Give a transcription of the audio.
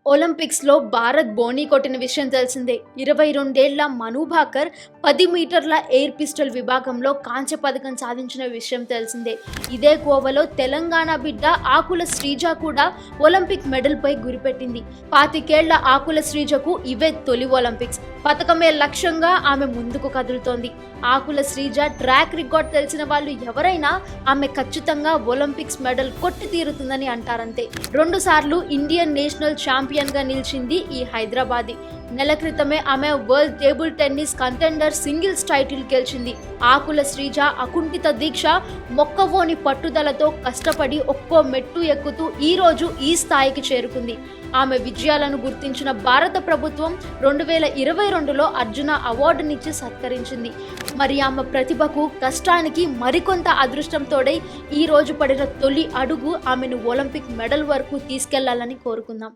ఒలింపిక్స్‌లో భారత్ బోణీ కొట్టిన విషయం తెలిసిందే. 22 ఏళ్ల మను భాకర్ 10 మీటర్ల ఎయిర్ పిస్టల్ విభాగంలో కాంస్య పతకం సాధించిన విషయం తెలిసిందే. ఇదే కోవలో తెలంగాణ బిడ్డ ఆకుల శ్రీజ కూడా ఒలింపిక్ మెడల్‌పై గురిపెట్టింది. 25 ఏళ్ల ఆకుల శ్రీజకు ఇవే తొలి ఒలింపిక్స్. పతకమే లక్ష్యంగా ఆమె ముందుకు కదులుతోంది. ఆకుల శ్రీజ ట్రాక్ రికార్డ్ తెలిసిన వాళ్ళు ఎవరైనా ఆమె ఖచ్చితంగా ఒలింపిక్స్ మెడల్ కొట్టి తీరుతుందని అంటారంతే. 2 సార్లు ఇండియన్ నేషనల్ ఛాంపియన్ గా నిలిచింది ఈ హైదరాబాదీ. నెల క్రితమే ఆమె world table tennis contender singles title గెలిచింది. ఆకుల శ్రీజ అకుంఠిత దీక్ష, మొక్కవోని పట్టుదలతో కష్టపడి ఒక్కో మెట్టు ఎక్కుతూ ఈ రోజు ఈ స్థాయికి చేరుకుంది. ఆమె విజయాలను గుర్తించిన భారత ప్రభుత్వం 2022లో అర్జున అవార్డునిచ్చి సత్కరించింది. మరి ఆమె ప్రతిభకు, కష్టానికి మరికొంత అదృష్టం తోడై ఈ రోజు పడిన తొలి అడుగు ఆమెను ఒలింపిక్ మెడల్ వరకు తీసుకెళ్లాలని కోరుకుందాం.